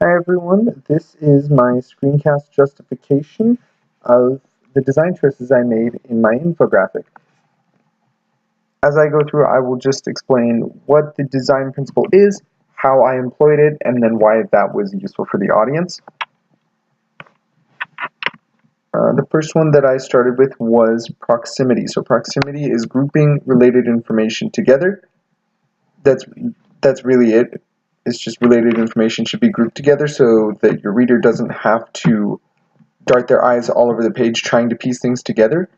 Hi everyone, this is my screencast justification of the design choices I made in my infographic. As I go through, I will just explain what the design principle is, how I employed it, and then why that was useful for the audience. The first one that I started with was proximity. So proximity is grouping related information together. That's really it. It's just related information should be grouped together so that your reader doesn't have to dart their eyes all over the page trying to piece things together.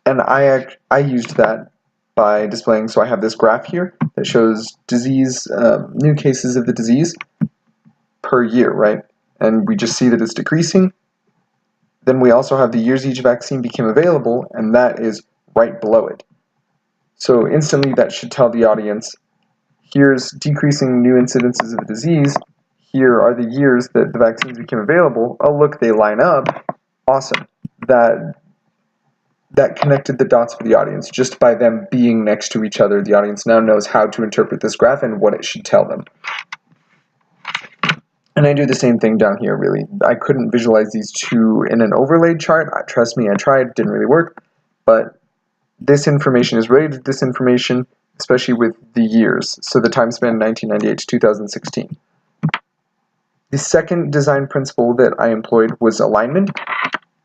And I used that by displaying, so I have this graph here that shows disease, new cases of the disease per year, right? And we just see that it's decreasing. Then we also have the years each vaccine became available, and that is right below it. So instantly that should tell the audience, here's decreasing new incidences of the disease, here are the years that the vaccines became available. Oh look, they line up. Awesome. That connected the dots for the audience. Just by them being next to each other, the audience now knows how to interpret this graph and what it should tell them. And I do the same thing down here, really. I couldn't visualize these two in an overlaid chart. Trust me, I tried, it didn't really work. But this information is related to this information, especially with the years. So the time span 1998 to 2016. The second design principle that I employed was alignment.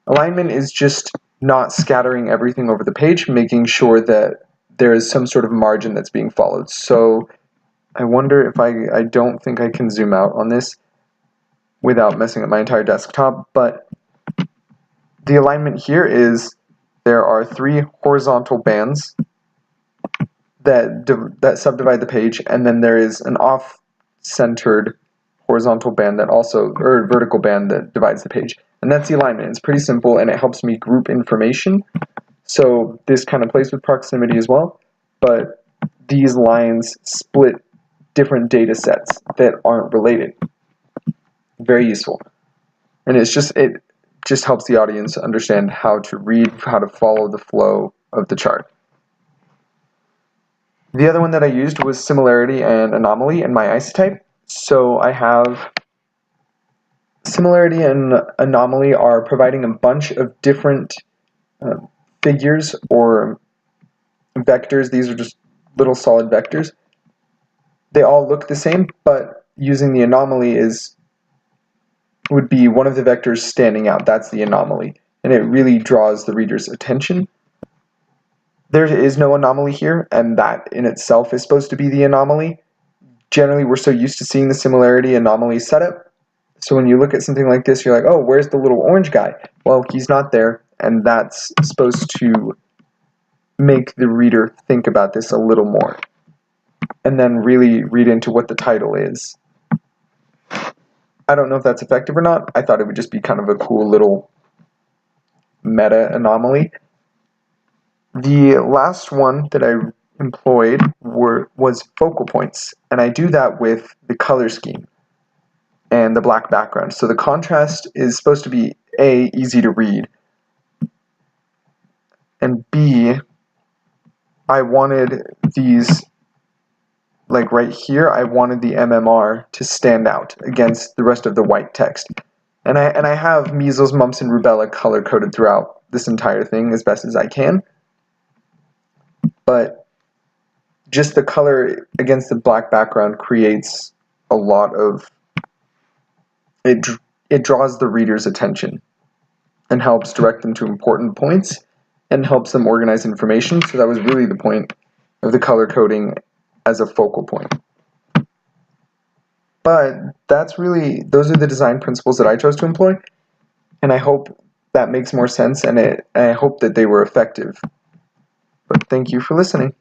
Alignment is just not scattering everything over the page, making sure that there is some sort of margin that's being followed. So I wonder if I don't think I can zoom out on this without messing up my entire desktop, but the alignment here is there are 3 horizontal bands that subdivide the page, and then there is an off-centered horizontal band that also, or vertical band that divides the page. And that's the alignment. It's pretty simple, and it helps me group information. So this kind of plays with proximity as well, but these lines split different data sets that aren't related. Very useful. And it just helps the audience understand how to read, how to follow the flow of the chart. The other one that I used was similarity and anomaly in my isotype. So I have similarity and anomaly are providing a bunch of different figures or vectors. These are just little solid vectors. They all look the same, but using the anomaly would be one of the vectors standing out. That's the anomaly, and it really draws the reader's attention. There is no anomaly here, and that in itself is supposed to be the anomaly. Generally, we're so used to seeing the similarity anomaly setup. So when you look at something like this, you're like, oh, where's the little orange guy? Well, he's not there, and that's supposed to make the reader think about this a little more, and then really read into what the title is. I don't know if that's effective or not. I thought it would just be kind of a cool little meta anomaly. The last one that I employed was focal points, and I do that with the color scheme and the black background. So the contrast is supposed to be A, easy to read, and B, I wanted these, like right here, I wanted the MMR to stand out against the rest of the white text. And I have measles, mumps, and rubella color-coded throughout this entire thing as best as I can. But just the color against the black background creates a lot of, it draws the reader's attention and helps direct them to important points and helps them organize information. So that was really the point of the color coding as a focal point. But those are the design principles that I chose to employ, and I hope that makes more sense, and I hope that they were effective. But thank you for listening.